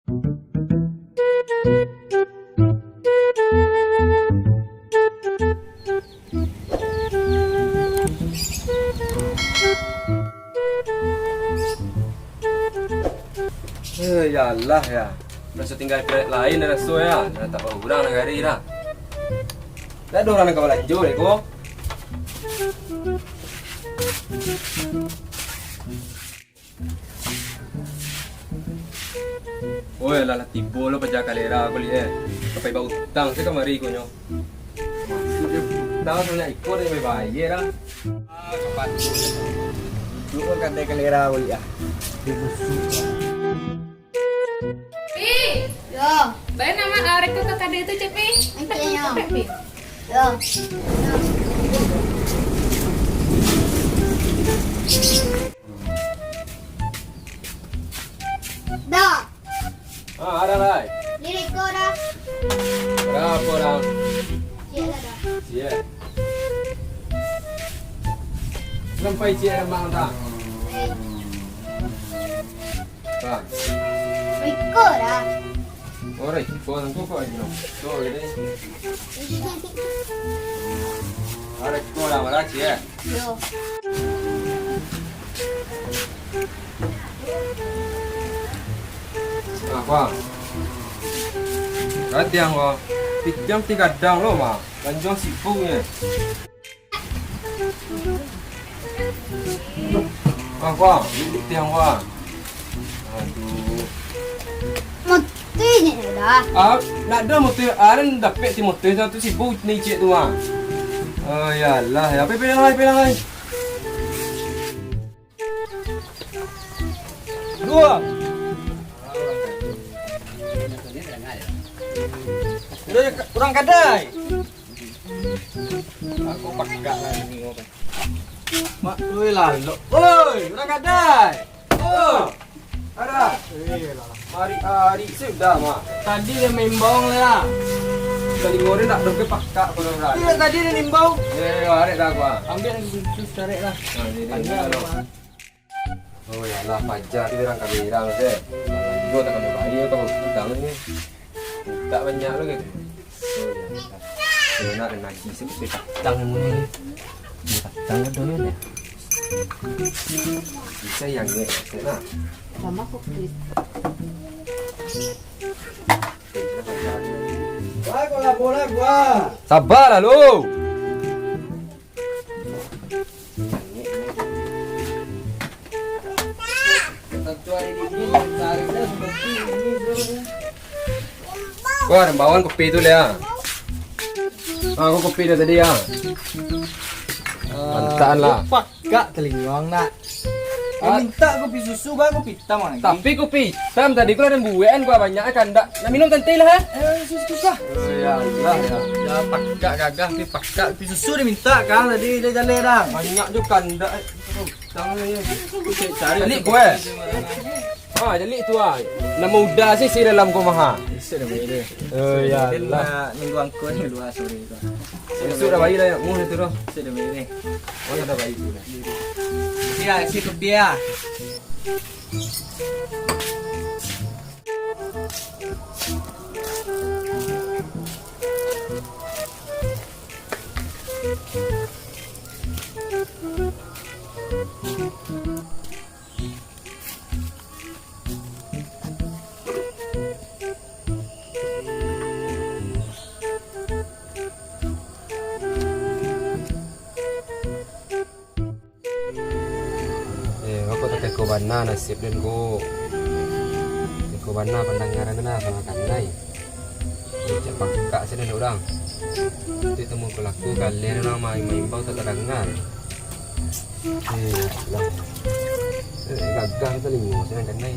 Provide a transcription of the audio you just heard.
Ya Allah ya. Rasa tinggal planet lain dah rasa ya. Dah tak tahu orang negara dah. Dah ada orang nak belanja ni ko. Oi lah tibo lo pajak kalera aku lihat. Sampai bau utang saya kemari ko nyo. Tahu tu nak ikut dia bayar lah. Kapan? Dulu kan dia kalera aku lihat. Ya, Baik nama arek tu kata dia tu cepi. ya. Cepi. Ya. Dah. Ada lah. Lirik kau dah. Berapa orang? Siapa dah? Cie. Sampai cie remang tak? Tak. Lirik kau dah. Orang kau nang kau aja no. Tu ini. Ada kau dah marah cie. Yo. Apa? Katiang kau. Pijam tiga dang lo mah. Lanjong sibuknya. Apa? Tiang kau. Aduh. Mati ni dah. Nak ada motor aren dapat si motor satu sibuk ni cik tu ah. Oh ya Allah, ya pelang hai. Dua. Kurang kadai. Aku pakak lah ni ngopi. Mak, oi lalu. Oi, kurang kadai. Oh. Ada. Hari sudah mak. Tadi dia membong lah. Kali ngore nak dok pakak kalau rak. Iya tadi dia nimbau. Arek dah gua. Ambil lagi jus tarik lah. Ambil. Oh ya Allah, pajak kita orang kamera deh. Gua tak kena bayar kau hutang ni. Tak banyak lo gitu. Oh ya. Nak nasi sebab patang yang ni. Patang ada ni. Bisa yang ni, nak. Mama kopi. Wah, bola gua. Sabarlah lu. Kau ada bawaan kopi tu ya? Aku kopi dah tadi ya. Mantaan lah. Pakak telingang nak. Minta kopi susu gua kopi hitam lagi. Tapi kopi hitam tadi kau ada buayan gua banyak kan tak? Nak minum tentil lah. Susu kah? Ya Allah ya. Ya pakak gagah ni pakak kopi susu dia minta kan tadi dia jalan dah. Banyak tu kandak. Tangannya. Cari Jalik gue. Jalik tu ah. Nama muda sih si dalam kau maha. Bisa dah boleh dia. Ya Dia Allah. nak nunggu angkut ni luar sore tu. Sudah bayi dah mu itu doh. Bisa dah boleh. Oh sudah bayi tu. Ya, si kopi ya. Aku tak kau bana nasib dan kau. Kau bana pandangan na sama kanai. Cepat kak sini orang. Itu temu kau laku kalian nama main bau tak terdengar. Lah. Gagal tu ni, saya kanai.